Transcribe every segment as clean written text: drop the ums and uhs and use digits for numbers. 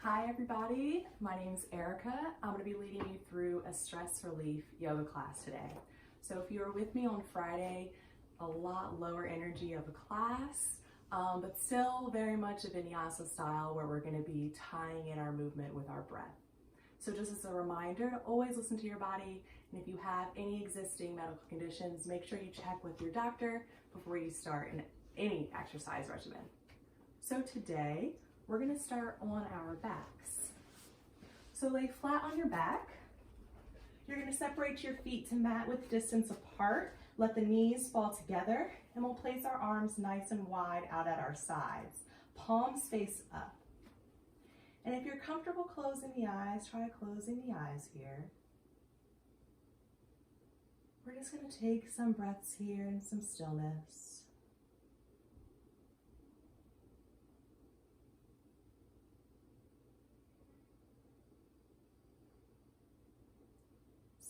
Hi everybody, my name's Erica. I'm going to be leading you through a stress relief yoga class today. So if you were with me on Friday, a lot lower energy of a class, but still very much a vinyasa style where we're going to be tying in our movement with our breath. So just as a reminder to always listen to your body, and if you have any existing medical conditions, make sure you check with your doctor before you start any exercise regimen. So today, we're going to start on our backs. So lay flat on your back. You're going to separate your feet to mat width distance apart. Let the knees fall together, and we'll place our arms nice and wide out at our sides. Palms face up. And if you're comfortable closing the eyes, try closing the eyes here. We're just going to take some breaths here and some stillness.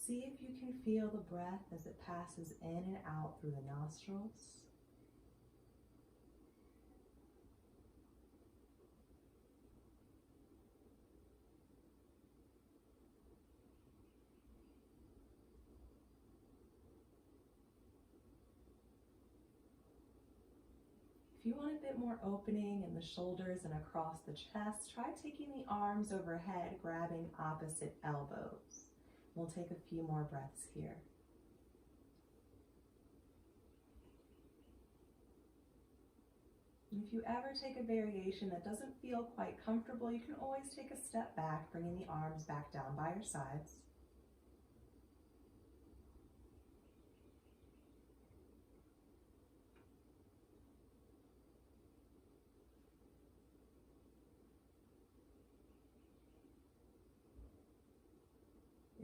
See if you can feel the breath as it passes in and out through the nostrils. If you want a bit more opening in the shoulders and across the chest, try taking the arms overhead, grabbing opposite elbows. We'll take a few more breaths here. And if you ever take a variation that doesn't feel quite comfortable, you can always take a step back, bringing the arms back down by your sides.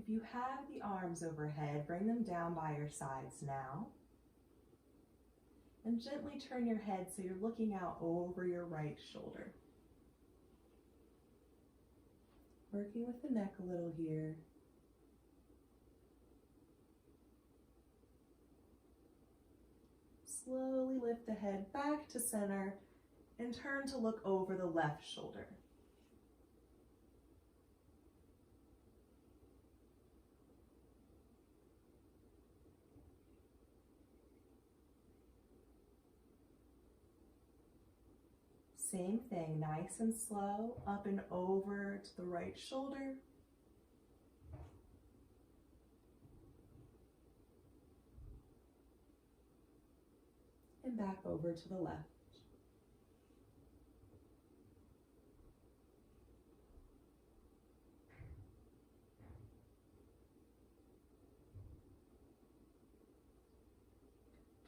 If you have the arms overhead, bring them down by your sides now. And gently turn your head so you're looking out over your right shoulder. Working with the neck a little here. Slowly lift the head back to center and turn to look over the left shoulder. Same thing, nice and slow, up and over to the right shoulder. And back over to the left.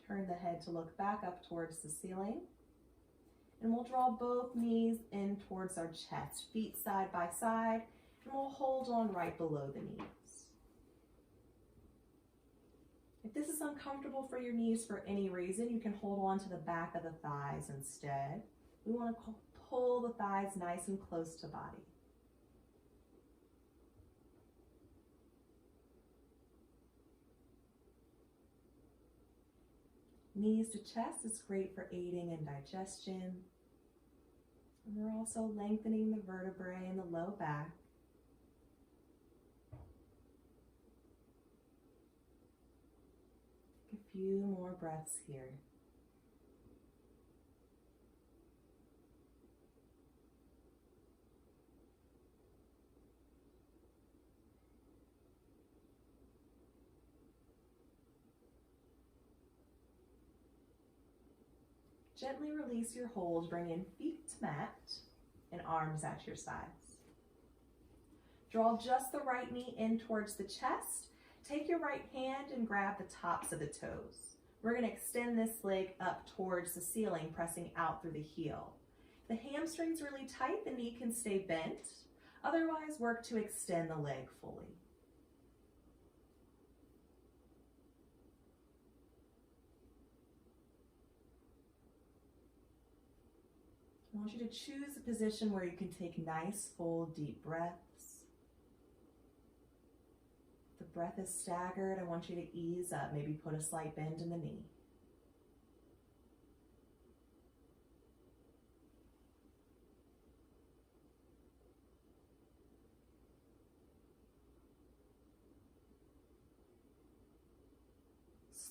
Turn the head to look back up towards the ceiling. And we'll draw both knees in towards our chest, feet side by side, and we'll hold on right below the knees. If this is uncomfortable for your knees for any reason, you can hold on to the back of the thighs instead. We want to pull the thighs nice and close to body. Knees to chest is great for aiding in digestion. And we're also lengthening the vertebrae in the low back. Take a few more breaths here. Gently release your hold, bring in feet to mat and arms at your sides. Draw just the right knee in towards the chest. Take your right hand and grab the tops of the toes. We're going to extend this leg up towards the ceiling, pressing out through the heel. The hamstring's really tight, the knee can stay bent. Otherwise, work to extend the leg fully. I want you to choose a position where you can take nice, full, deep breaths. If the breath is staggered, I want you to ease up, maybe put a slight bend in the knee.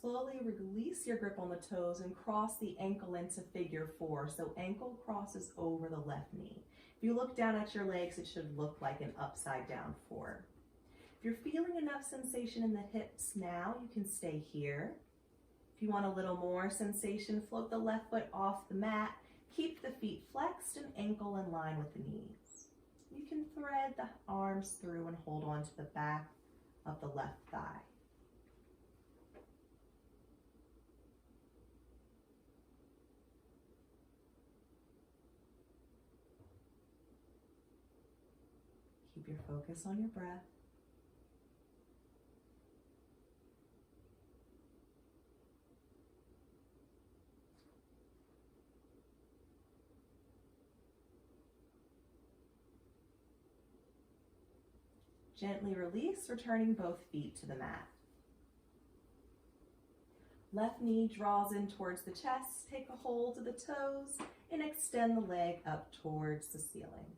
slowly release your grip on the toes and cross the ankle into figure 4. So ankle crosses over the left knee. If you look down at your legs, it should look like an upside down 4. If you're feeling enough sensation in the hips now, you can stay here. If you want a little more sensation, float the left foot off the mat. Keep the feet flexed and ankle in line with the knees. You can thread the arms through and hold on to the back of the left thigh. Keep your focus on your breath. Gently release, returning both feet to the mat. Left knee draws in towards the chest, take a hold of the toes, and extend the leg up towards the ceiling.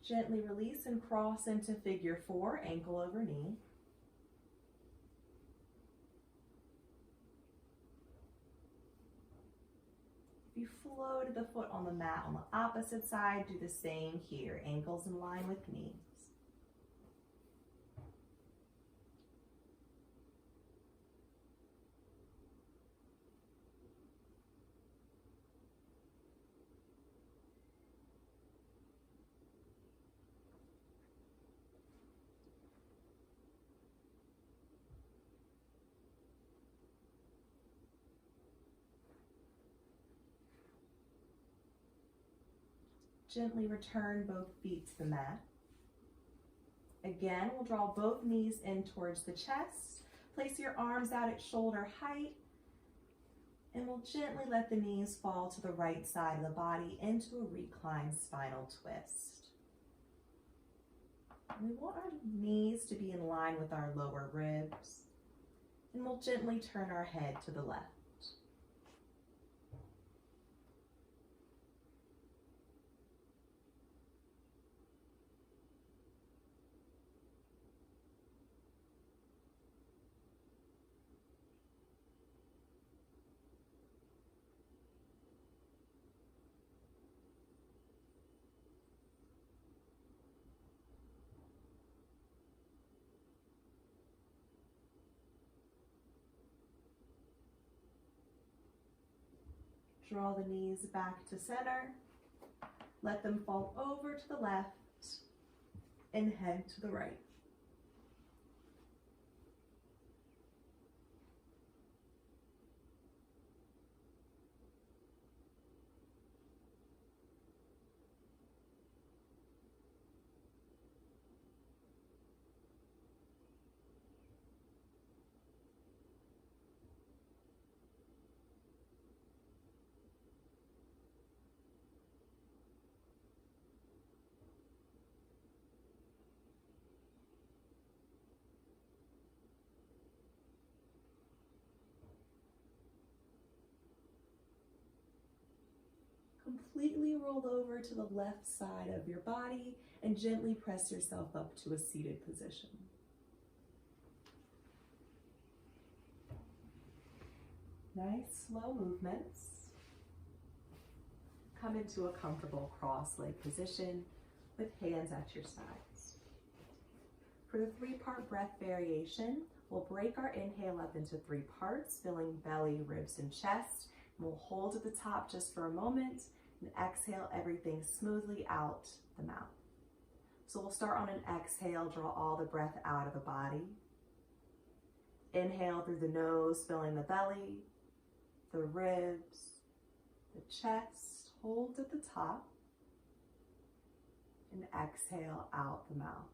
Gently release and cross into figure 4, ankle over knee. If you floated the foot on the mat on the opposite side, do the same here, ankles in line with knees. Gently return both feet to the mat. Again, we'll draw both knees in towards the chest. Place your arms out at shoulder height, and we'll gently let the knees fall to the right side of the body into a reclined spinal twist. And we want our knees to be in line with our lower ribs, and we'll gently turn our head to the left. Draw the knees back to center. Let them fall over to the left and head to the right. Completely roll over to the left side of your body and gently press yourself up to a seated position. Nice, slow movements. Come into a comfortable cross-leg position with hands at your sides. For the 3-part breath variation, we'll break our inhale up into 3 parts, filling belly, ribs, and chest. And we'll hold at the top just for a moment and exhale everything smoothly out the mouth. So we'll start on an exhale, draw all the breath out of the body. Inhale through the nose, filling the belly, the ribs, the chest, hold at the top, and exhale out the mouth.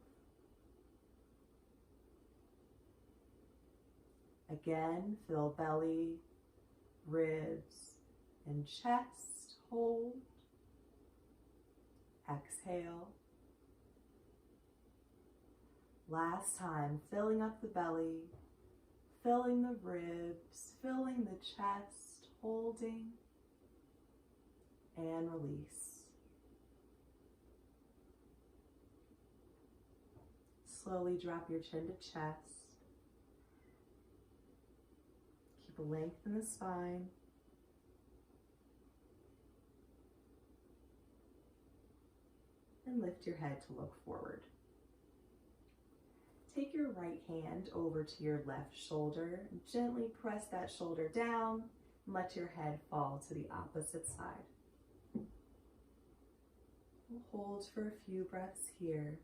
Again, fill belly, ribs, and chest, hold, Exhale. Last time, filling up the belly, filling the ribs, filling the chest, holding, and release. Slowly drop your chin to chest. Keep a length in the spine. And lift your head to look forward. Take your right hand over to your left shoulder and gently press that shoulder down and let your head fall to the opposite side. We'll hold for a few breaths here.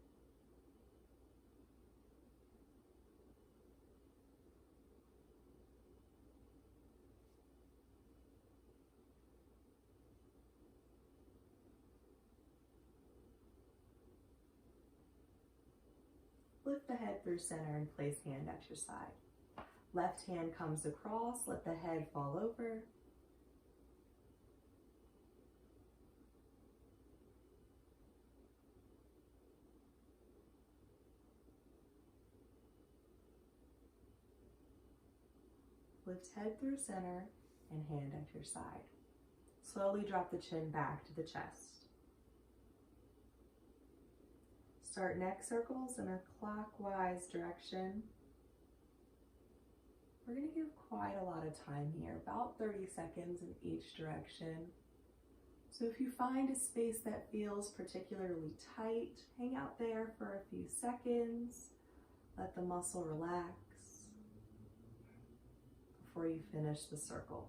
Lift the head through center and place hand at your side. Left hand comes across, let the head fall over. Lift head through center and hand at your side. Slowly drop the chin back to the chest. Start neck circles in a clockwise direction. We're going to give quite a lot of time here, about 30 seconds in each direction. So if you find a space that feels particularly tight, hang out there for a few seconds. Let the muscle relax before you finish the circle.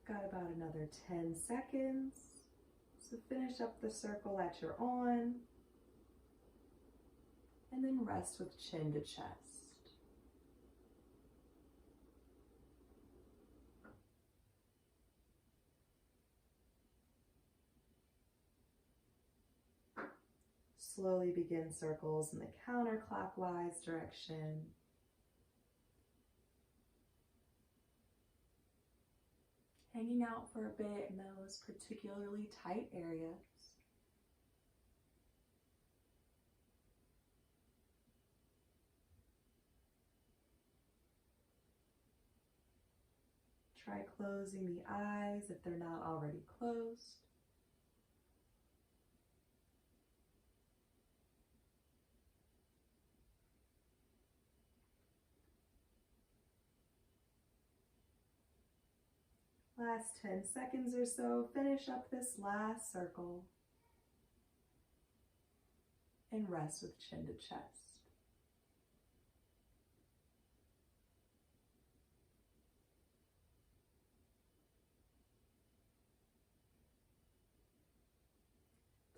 Got about another 10 seconds. So finish up the circle that you're on. And then rest with chin to chest. Slowly begin circles in the counterclockwise direction. Hanging out for a bit in those particularly tight areas. Try closing the eyes if they're not already closed. Last 10 seconds or so, finish up this last circle and rest with chin to chest.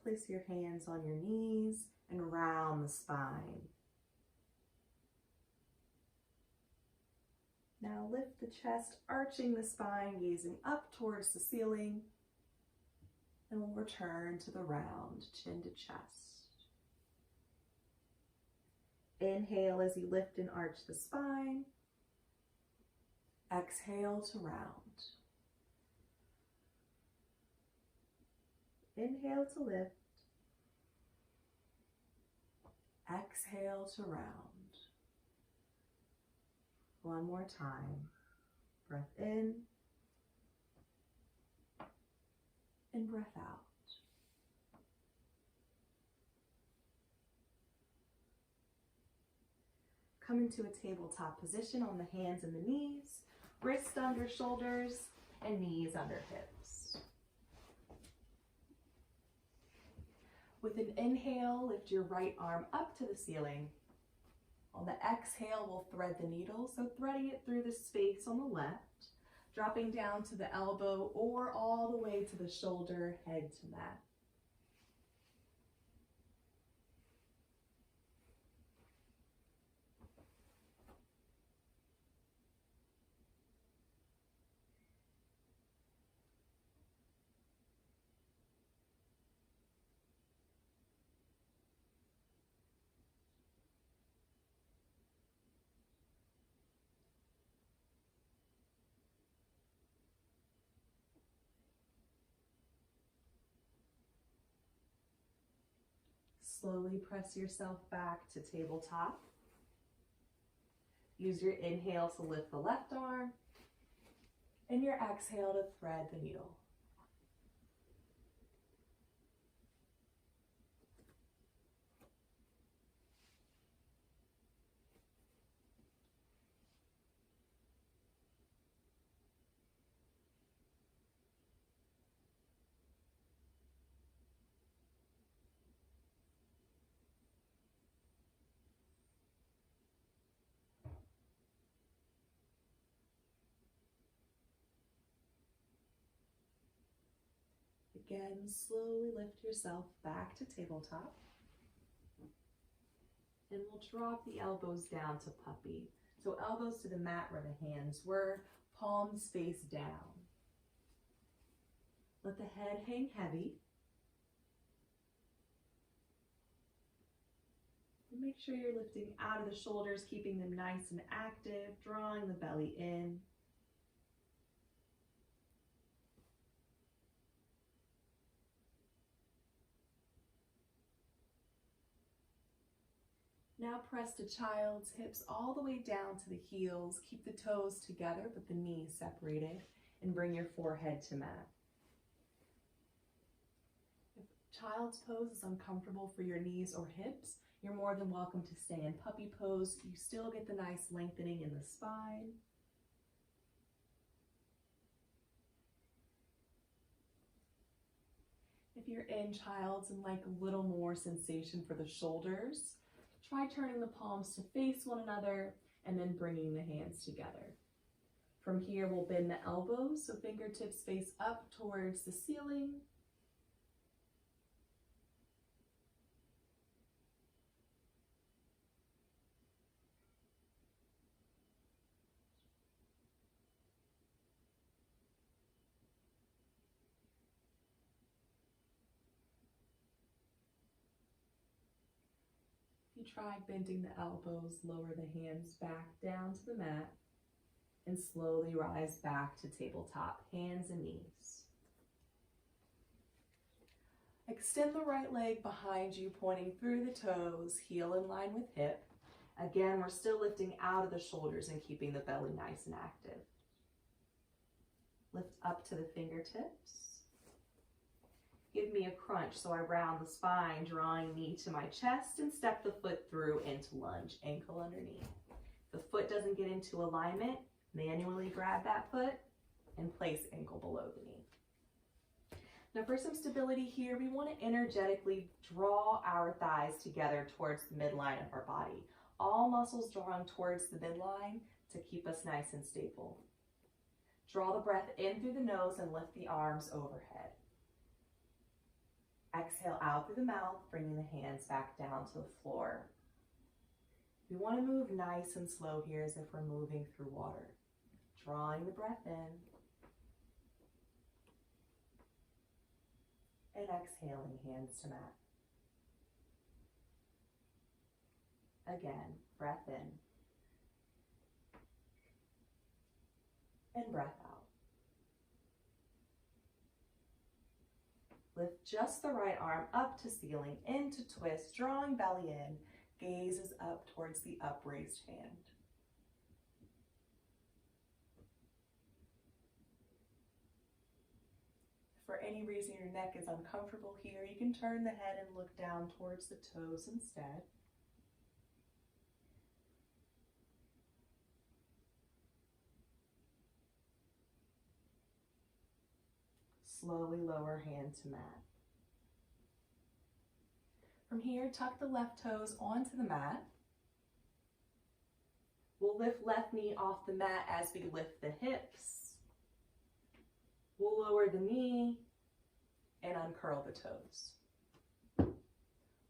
Place your hands on your knees and round the spine. Now lift the chest, arching the spine, gazing up towards the ceiling, and we'll return to the round, chin to chest. Inhale as you lift and arch the spine. Exhale to round. Inhale to lift. Exhale to round. One more time. Breath in and breath out. Come into a tabletop position on the hands and the knees, wrists under shoulders, and knees under hips. With an inhale, lift your right arm up to the ceiling. On the exhale, we'll thread the needle, so threading it through the space on the left, dropping down to the elbow or all the way to the shoulder, head to mat. slowly press yourself back to tabletop. Use your inhale to lift the left arm and your exhale to thread the needle. Again, slowly lift yourself back to tabletop. And we'll drop the elbows down to puppy. So elbows to the mat where the hands were, palms face down. Let the head hang heavy. And make sure you're lifting out of the shoulders, keeping them nice and active, drawing the belly in. Now press to child's, hips all the way down to the heels. Keep the toes together but the knees separated, and bring your forehead to mat. If child's pose is uncomfortable for your knees or hips, you're more than welcome to stay in puppy pose. You still get the nice lengthening in the spine. If you're in child's and like a little more sensation for the shoulders, try turning the palms to face one another and then bringing the hands together. From here, we'll bend the elbows so fingertips face up towards the ceiling. If you try bending the elbows, lower the hands back down to the mat and slowly rise back to tabletop, hands and knees. Extend the right leg behind you, pointing through the toes, heel in line with hip. Again, we're still lifting out of the shoulders and keeping the belly nice and active. Lift up to the fingertips. Give me a crunch, so I round the spine, drawing knee to my chest and step the foot through into lunge, ankle underneath. If the foot doesn't get into alignment, manually grab that foot and place ankle below the knee. Now for some stability here, we want to energetically draw our thighs together towards the midline of our body. All muscles drawn towards the midline to keep us nice and stable. Draw the breath in through the nose and lift the arms overhead. Exhale out through the mouth, bringing the hands back down to the floor. We want to move nice and slow here as if we're moving through water. Drawing the breath in and exhaling, hands to mat. Again, breath in and breath out. Lift just the right arm up to ceiling, into twist, drawing belly in, gaze is up towards the upraised hand. If for any reason your neck is uncomfortable here, you can turn the head and look down towards the toes instead. Slowly lower hand to mat. From here, tuck the left toes onto the mat. We'll lift left knee off the mat as we lift the hips. We'll lower the knee and uncurl the toes.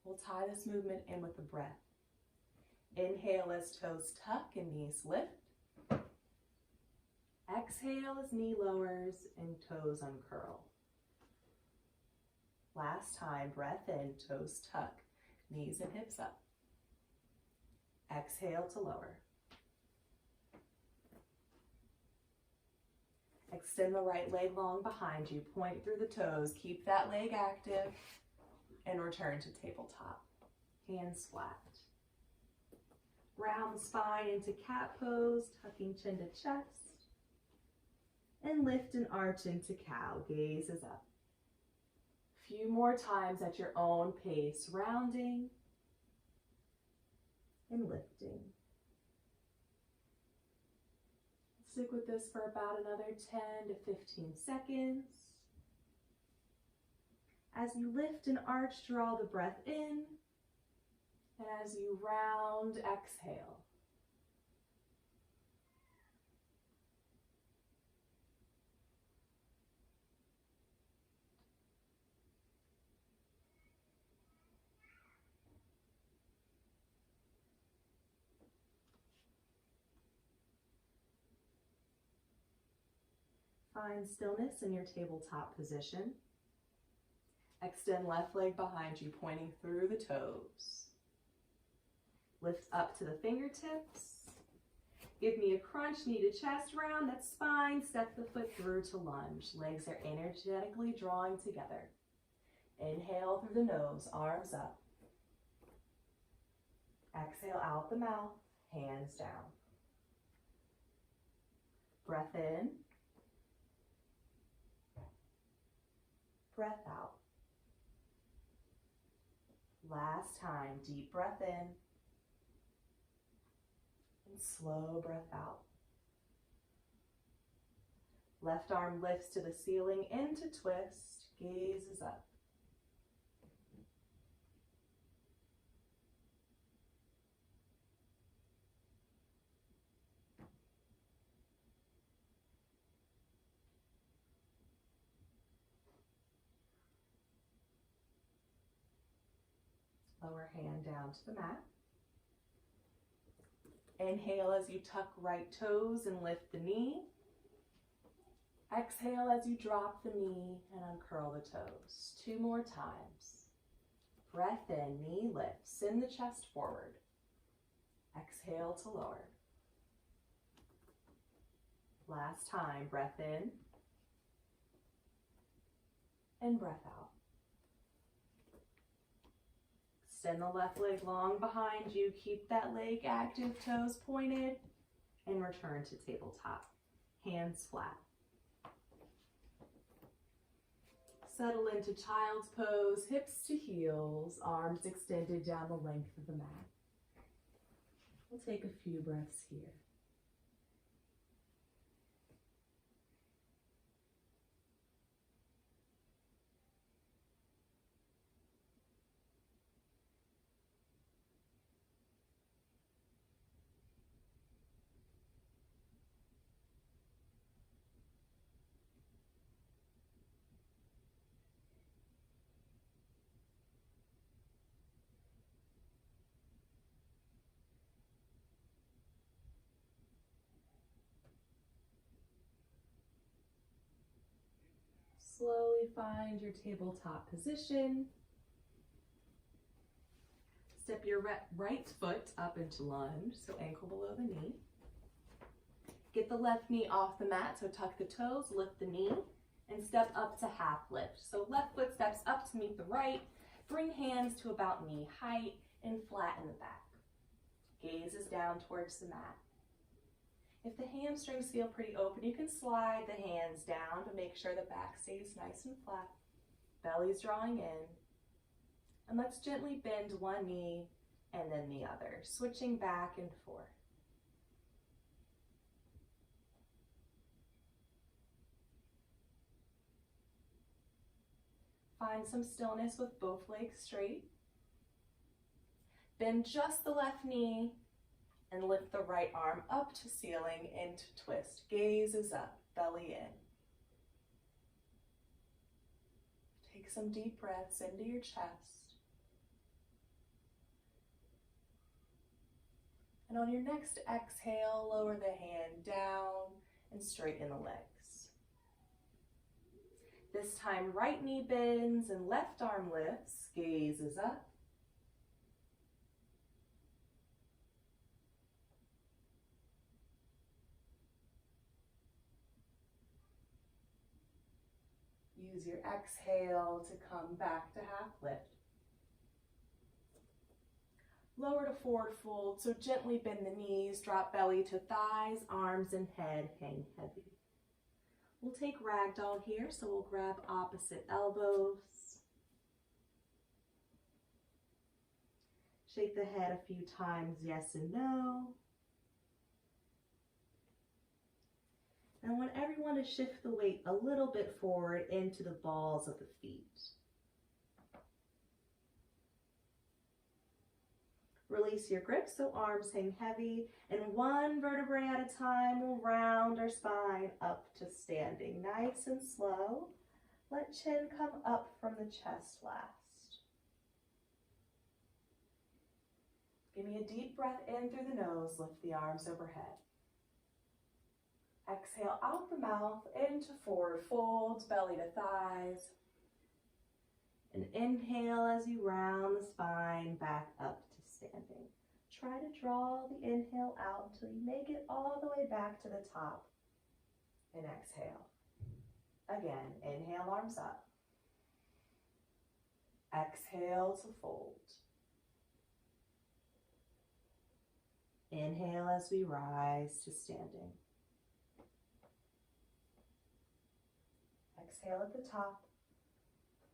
We'll tie this movement in with the breath. Inhale as toes tuck and knees lift. Exhale as knee lowers and toes uncurl. Last time, breath in, toes tuck, knees and hips up. Exhale to lower. Extend the right leg long behind you, point through the toes, keep that leg active, and return to tabletop. hands flat. Round the spine into cat pose, tucking chin to chest. And lift and arch into cow, gaze is up. Few more times at your own pace, rounding and lifting. Stick with this for about another 10 to 15 seconds. As you lift and arch, draw the breath in. And as you round, exhale. Find stillness in your tabletop position. Extend left leg behind you, pointing through the toes. Lift up to the fingertips. Give me a crunch, knee to chest, round that spine. Step the foot through to lunge. Legs are energetically drawing together. Inhale through the nose, arms up. Exhale out the mouth, hands down. Breath in. Breath out. Last time, deep breath in and slow breath out. Left arm lifts to the ceiling into twist, gaze is up. Lower hand down to the mat. Inhale as you tuck right toes and lift the knee. Exhale as you drop the knee and uncurl the toes. 2 more times. Breath in, knee lifts, send the chest forward. Exhale to lower. Last time, breath in and breath out. Extend the left leg long behind you. Keep that leg active, toes pointed, and return to tabletop. Hands flat. Settle into child's pose, hips to heels, arms extended down the length of the mat. We'll take a few breaths here. Slowly find your tabletop position. Step your right foot up into lunge, so ankle below the knee. Get the left knee off the mat, so tuck the toes, lift the knee, and step up to half lift. So left foot steps up to meet the right, bring hands to about knee height, and flatten the back. Gaze is down towards the mat. If the hamstrings feel pretty open, you can slide the hands down to make sure the back stays nice and flat. Belly's drawing in. And let's gently bend one knee and then the other, switching back and forth. Find some stillness with both legs straight. Bend just the left knee and lift the right arm up to ceiling into twist. Gaze is up, belly in. Take some deep breaths into your chest. And on your next exhale, lower the hand down and straighten the legs. This time, right knee bends and left arm lifts. Gaze is up. Use your exhale to come back to half lift. Lower to forward fold, so gently bend the knees, drop belly to thighs, arms and head hang heavy. We'll take ragdoll here, so we'll grab opposite elbows. Shake the head a few times, yes and no. And I want everyone to shift the weight a little bit forward into the balls of the feet. Release your grip so arms hang heavy, and one vertebrae at a time we'll round our spine up to standing. Nice and slow. Let chin come up from the chest last. Give me a deep breath in through the nose, lift the arms overhead. Exhale out the mouth into forward folds, belly to thighs. And inhale as you round the spine back up to standing. Try to draw the inhale out until you make it all the way back to the top. And exhale. Again, inhale, arms up. Exhale to fold. Inhale as we rise to standing. Exhale at the top.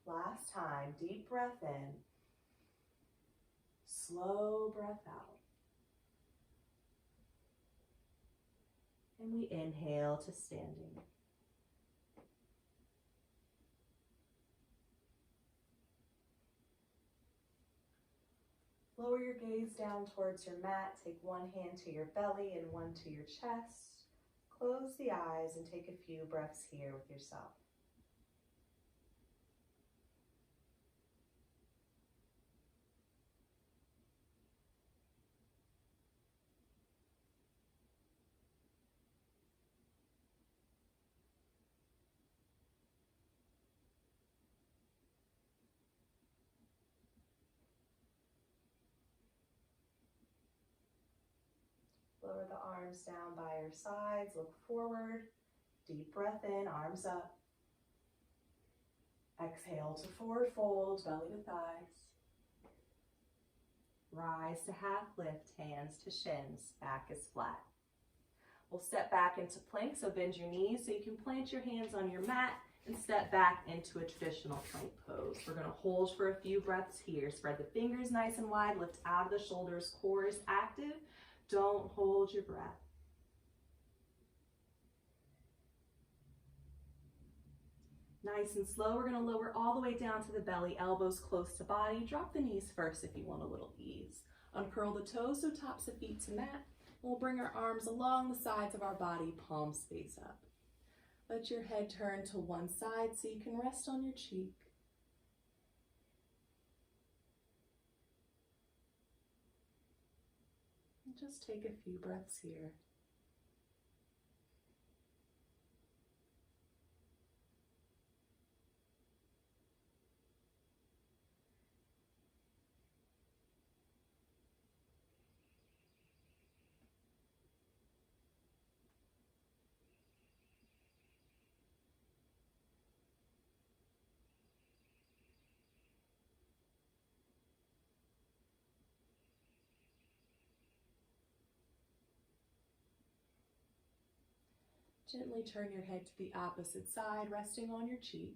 Last time, deep breath in. Slow breath out. And we inhale to standing. Lower your gaze down towards your mat. Take one hand to your belly and one to your chest. Close the eyes and take a few breaths here with yourself. Lower the arms down by your sides, look forward, deep breath in, arms up. Exhale to forward fold, belly to thighs. Rise to half lift, hands to shins, back is flat. We'll step back into plank, so bend your knees so you can plant your hands on your mat and step back into a traditional plank pose. We're gonna hold for a few breaths here. Spread the fingers nice and wide, lift out of the shoulders, core is active. Don't hold your breath. Nice and slow, we're gonna lower all the way down to the belly, elbows close to body. Drop the knees first if you want a little ease. Uncurl the toes so tops of feet to mat. We'll bring our arms along the sides of our body, palms face up. Let your head turn to one side so you can rest on your cheek. Just take a few breaths here. Gently turn your head to the opposite side, resting on your cheek.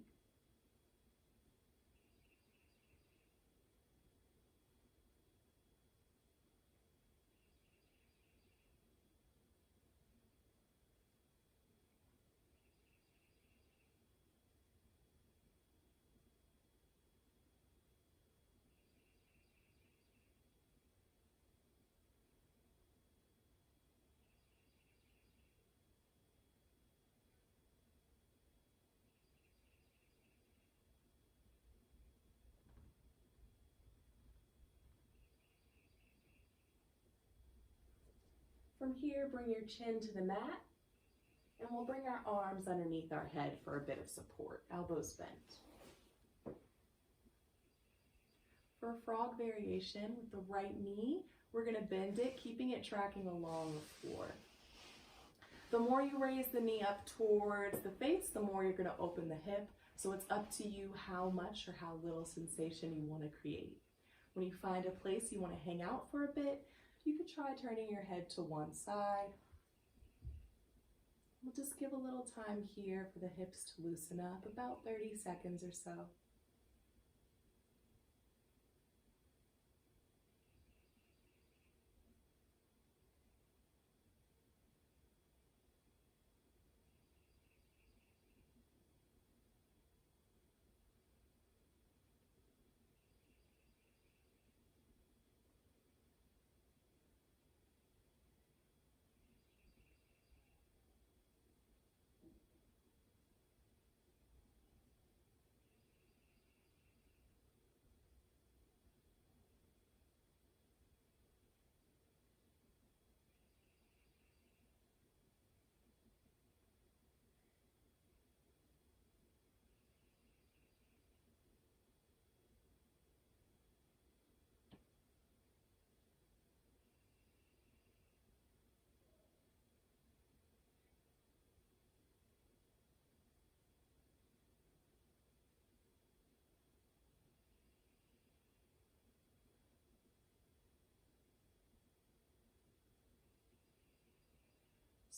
From here, bring your chin to the mat, and we'll bring our arms underneath our head for a bit of support, elbows bent. For a frog variation with the right knee, we're gonna bend it, keeping it tracking along the floor. The more you raise the knee up towards the face, the more you're gonna open the hip, so it's up to you how much or how little sensation you wanna create. When you find a place you want to hang out for a bit, you could try turning your head to one side. We'll just give a little time here for the hips to loosen up, about 30 seconds or so.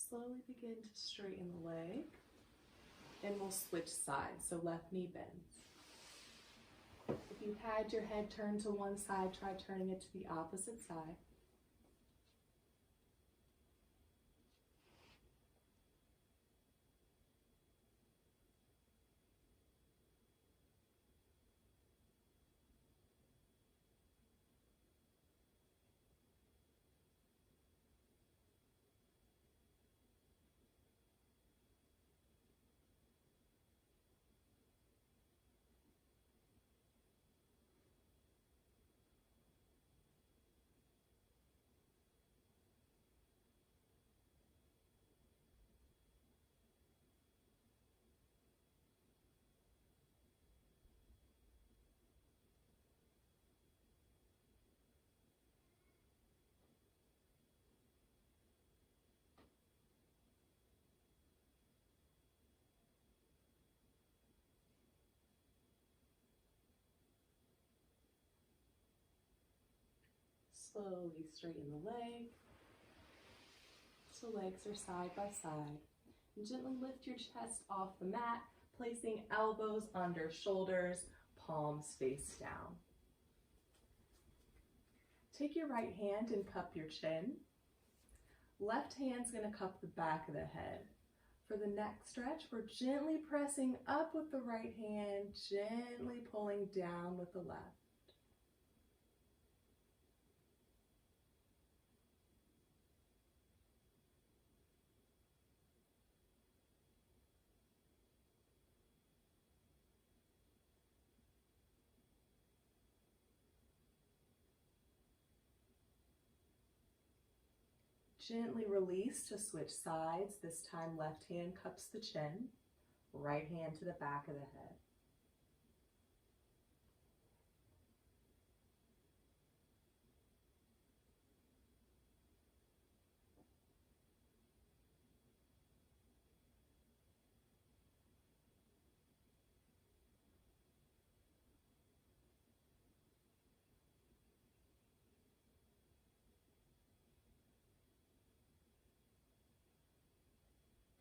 Slowly begin to straighten the leg, and we'll switch sides, so left knee bends. If you had your head turned to one side, try turning it to the opposite side. Slowly straighten the leg, so legs are side by side. And gently lift your chest off the mat, placing elbows under shoulders, palms face down. Take your right hand and cup your chin. Left hand's going to cup the back of the head. For the neck stretch, we're gently pressing up with the right hand, gently pulling down with the left. Gently release to switch sides. This time left hand cups the chin, right hand to the back of the head.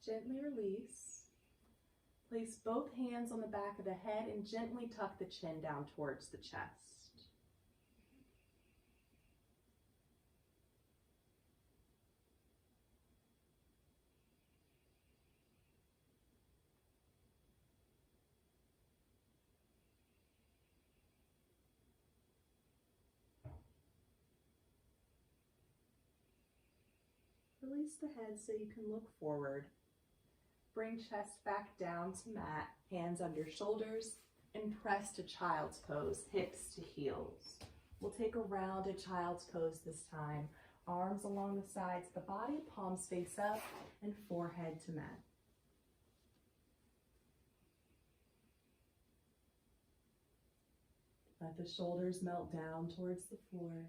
Gently release. Place both hands on the back of the head and gently tuck the chin down towards the chest. Release the head so you can look forward. Bring chest back down to mat, hands under shoulders, and press to child's pose, hips to heels. We'll take a rounded child's pose this time. Arms along the sides of the body, palms face up, and forehead to mat. Let the shoulders melt down towards the floor.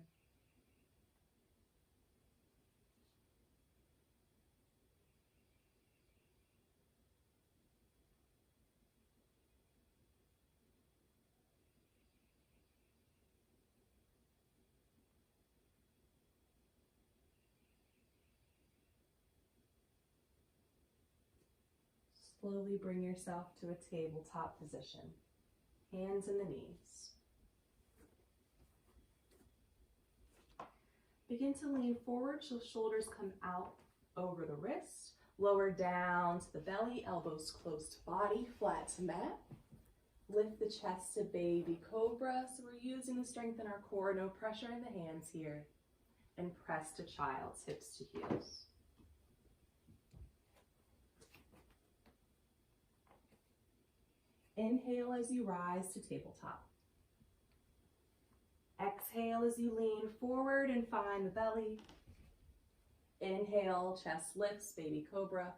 Slowly bring yourself to a tabletop position. Hands in the knees. Begin to lean forward so shoulders come out over the wrist. Lower down to the belly, elbows close to body, flat to mat. Lift the chest to baby cobra. So we're using the strength in our core, no pressure in the hands here. And press to child's, hips to heels. Inhale as you rise to tabletop. Exhale as you lean forward and find the belly. Inhale, chest lifts, baby cobra.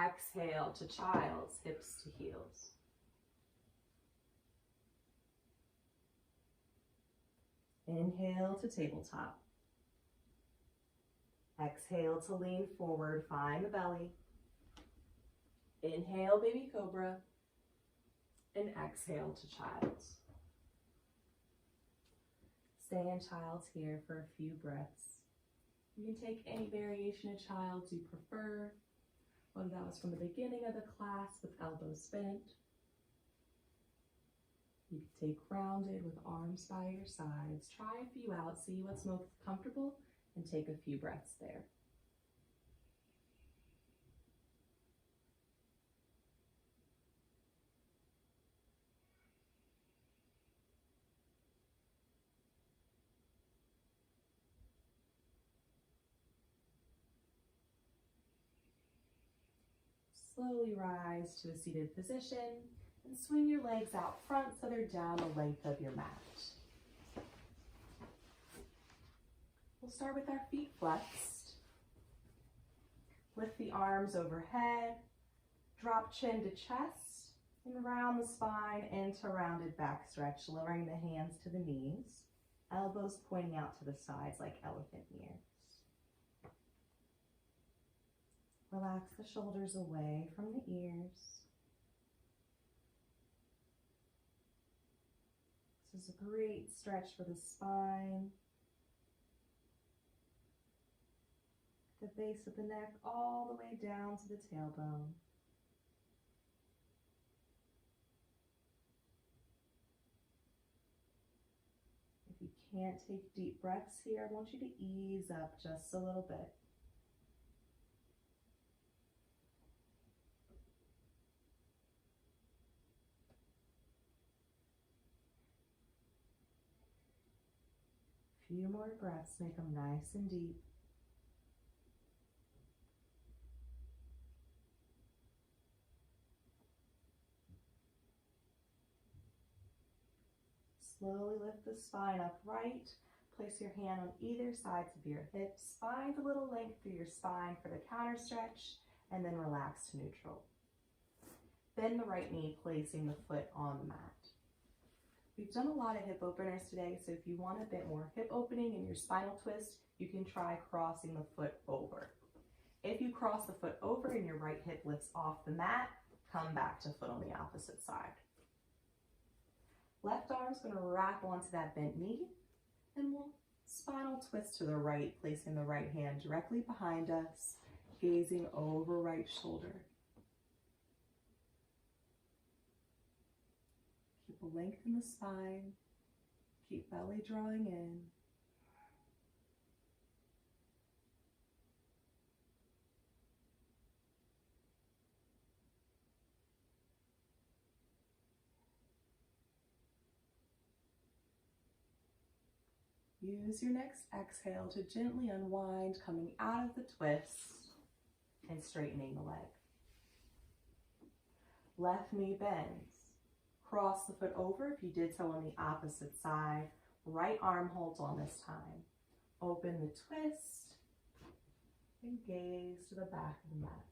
Exhale to child's, hips to heels. Inhale to tabletop. Exhale to lean forward, find the belly. Inhale, baby cobra. And exhale to child's. Stay in child's here for a few breaths. You can take any variation of child's you prefer, whether that was from the beginning of the class with elbows bent. You can take rounded with arms by your sides. Try a few out, see what's most comfortable, and take a few breaths there. Slowly rise to a seated position and swing your legs out front so they're down the length of your mat. We'll start with our feet flexed. Lift the arms overhead, drop chin to chest, and round the spine into rounded back stretch, lowering the hands to the knees, elbows pointing out to the sides like elephant ears. Relax the shoulders away from the ears. This is a great stretch for the spine, the base of the neck, all the way down to the tailbone. If you can't take deep breaths here, I want you to ease up just a little bit. Few more breaths, make them nice and deep. Slowly lift the spine upright. Place your hand on either sides of your hips. Find a little length through your spine for the counter stretch, and then relax to neutral. Bend the right knee, placing the foot on the mat. We've done a lot of hip openers today, so if you want a bit more hip opening in your spinal twist, you can try crossing the foot over. If you cross the foot over and your right hip lifts off the mat, come back to foot on the opposite side. Left arm's going to wrap onto that bent knee, and we'll spinal twist to the right, placing the right hand directly behind us, gazing over right shoulder. Keep a length in the spine, keep belly drawing in. Use your next exhale to gently unwind, coming out of the twist and straightening the leg. Left knee bends. Cross the foot over if you did so on the opposite side. Right arm holds on this time. Open the twist and gaze to the back of the mat.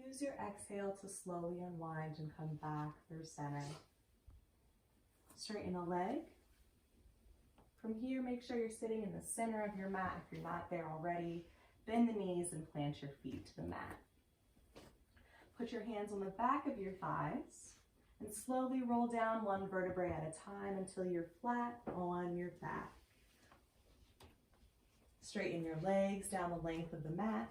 Use your exhale to slowly unwind and come back through center. Straighten the leg. From here, make sure you're sitting in the center of your mat if you're not there already. Bend the knees and plant your feet to the mat. Put your hands on the back of your thighs and slowly roll down one vertebrae at a time until you're flat on your back. Straighten your legs down the length of the mat.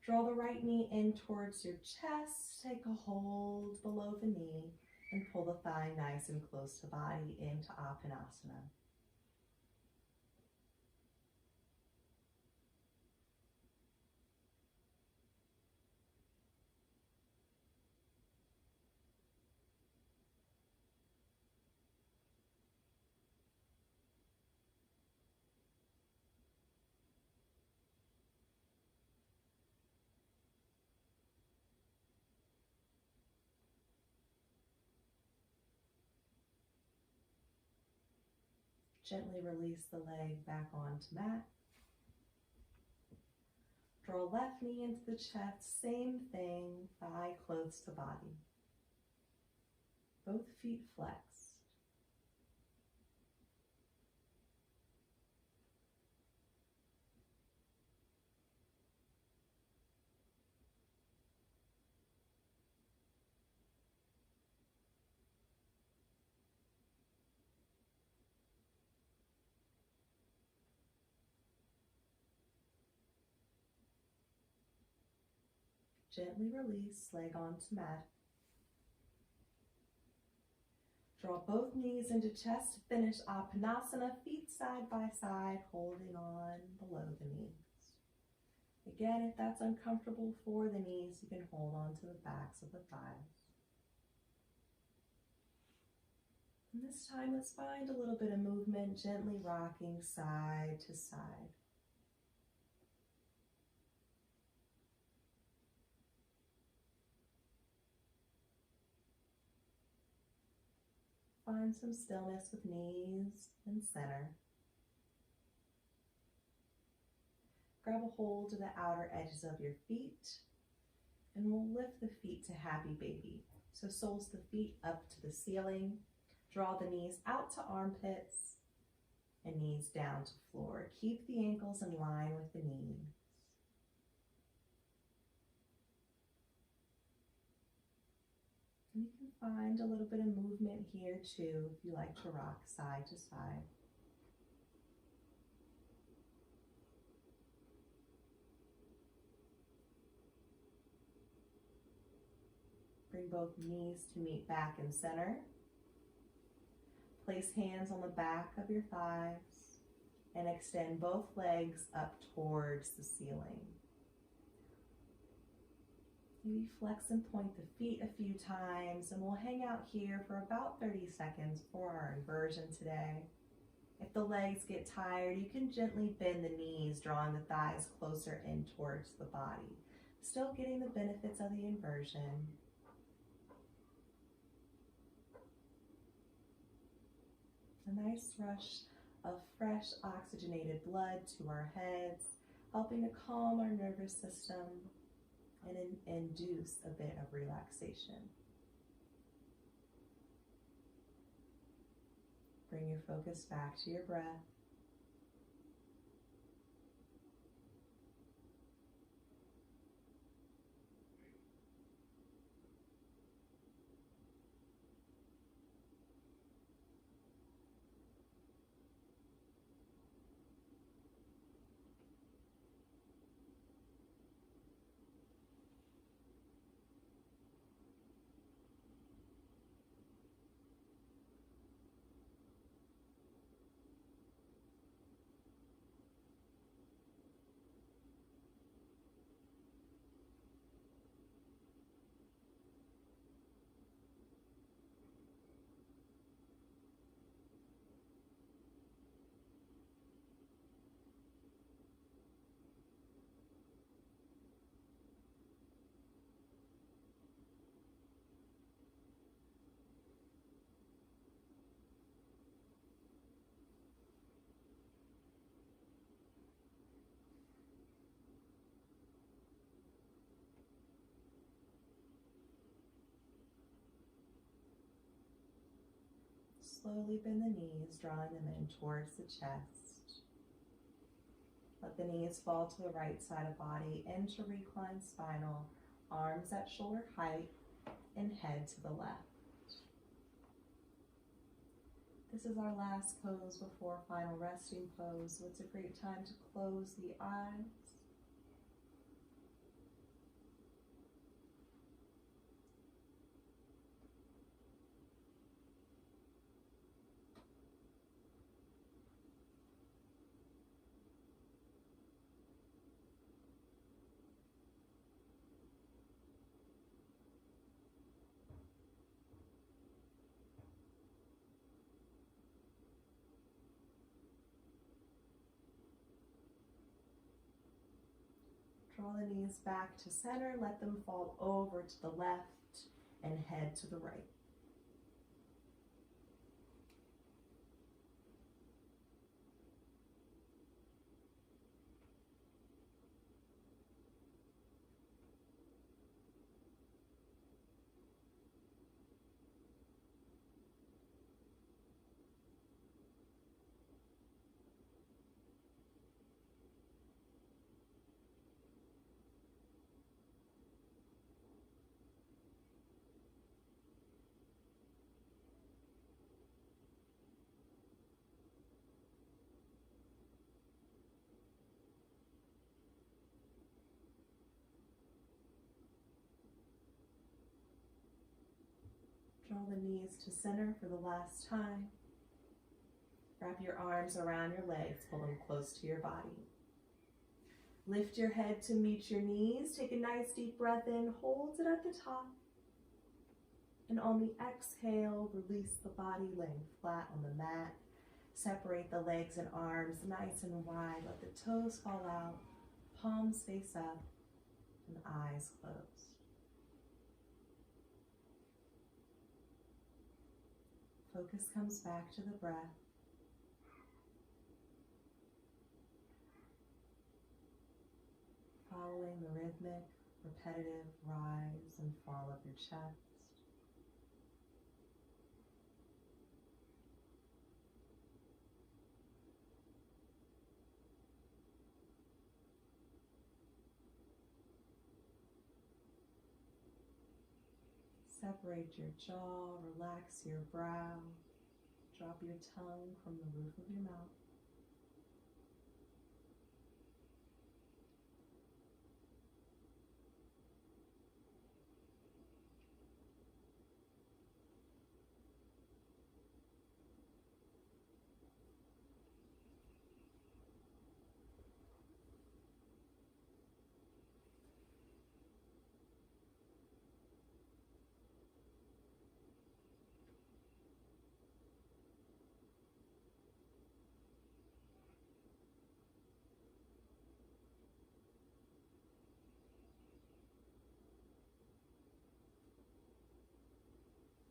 Draw the right knee in towards your chest. Take a hold below the knee and pull the thigh nice and close to body into Appanasana. Gently release the leg back onto mat. Draw left knee into the chest, same thing, thigh close to body. Both feet flexed. Gently release, leg onto mat. Draw both knees into chest to finish Appanasana, feet side by side, holding on below the knees. Again, if that's uncomfortable for the knees, you can hold on to the backs of the thighs. And this time, let's find a little bit of movement, gently rocking side to side. Find some stillness with knees and center. Grab a hold to the outer edges of your feet, and we'll lift the feet to happy baby. So soles the feet up to the ceiling. Draw the knees out to armpits and knees down to floor. Keep the ankles in line with the knees. And you can find a little bit of movement here too if you like to rock side to side. Bring both knees to meet back in center. Place hands on the back of your thighs and extend both legs up towards the ceiling. Maybe flex and point the feet a few times, and we'll hang out here for about 30 seconds for our inversion today. If the legs get tired, you can gently bend the knees, drawing the thighs closer in towards the body. Still getting the benefits of the inversion. A nice rush of fresh oxygenated blood to our heads, helping to calm our nervous system and induce a bit of relaxation. Bring your focus back to your breath. Slowly bend the knees, drawing them in towards the chest. Let the knees fall to the right side of body, into reclined spinal, arms at shoulder height, and head to the left. This is our last pose before final resting pose, so it's a great time to close the eyes. Draw the knees back to center, let them fall over to the left and head to the right. Draw the knees to center for the last time. Wrap your arms around your legs, pull them close to your body. Lift your head to meet your knees. Take a nice deep breath in, hold it at the top. And on the exhale, release the body, laying flat on the mat. Separate the legs and arms nice and wide. Let the toes fall out, palms face up, and eyes closed. Focus comes back to the breath. Following the rhythmic, repetitive rise and fall of your chest. Separate your jaw, relax your brow, drop your tongue from the roof of your mouth.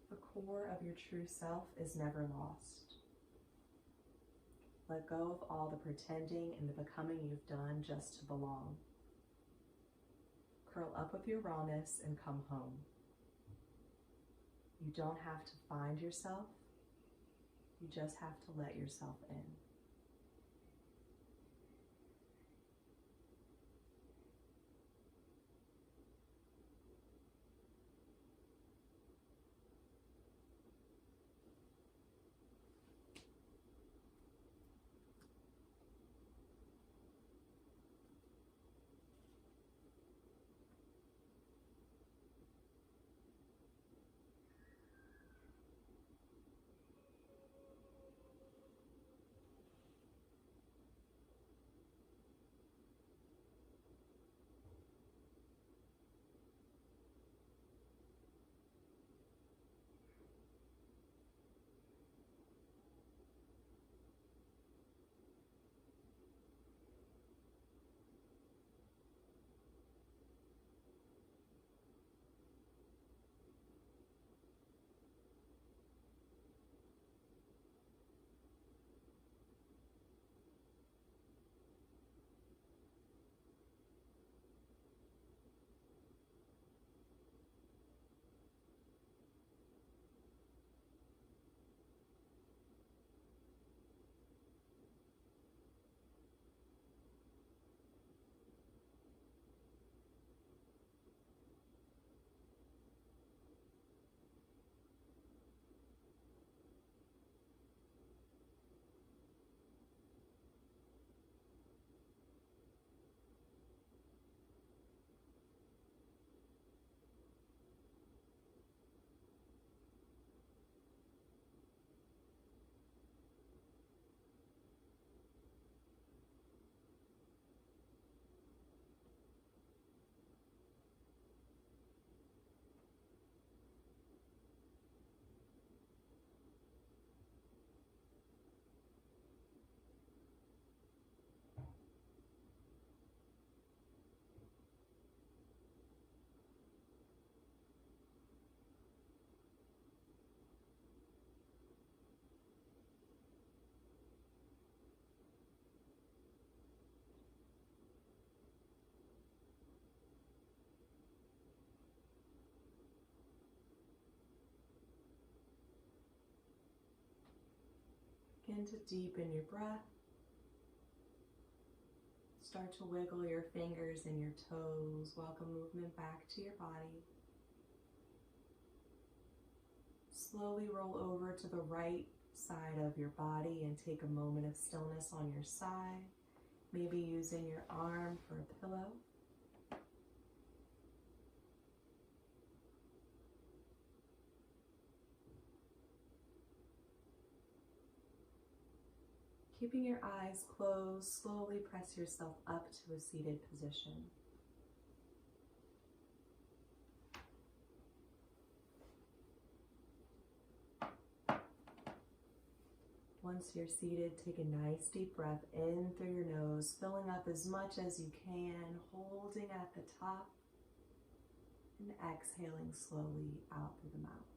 The core of your true self is never lost. Let go of all the pretending and the becoming you've done just to belong. Curl up with your rawness and come home. You don't have to find yourself. You just have to let yourself in. Begin to deepen your breath. Start to wiggle your fingers and your toes. Welcome movement back to your body. Slowly roll over to the right side of your body and take a moment of stillness on your side. Maybe using your arm for a pillow. Keeping your eyes closed, slowly press yourself up to a seated position. Once you're seated, take a nice deep breath in through your nose, filling up as much as you can, holding at the top, and exhaling slowly out through the mouth.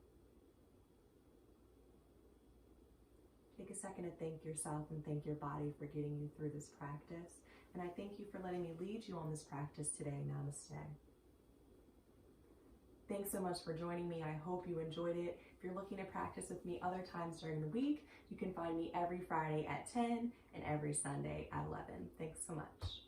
Take a second to thank yourself and thank your body for getting you through this practice. And I thank you for letting me lead you on this practice today. Namaste. Thanks so much for joining me. I hope you enjoyed it. If you're looking to practice with me other times during the week, you can find me every Friday at 10 and every Sunday at 11. Thanks so much.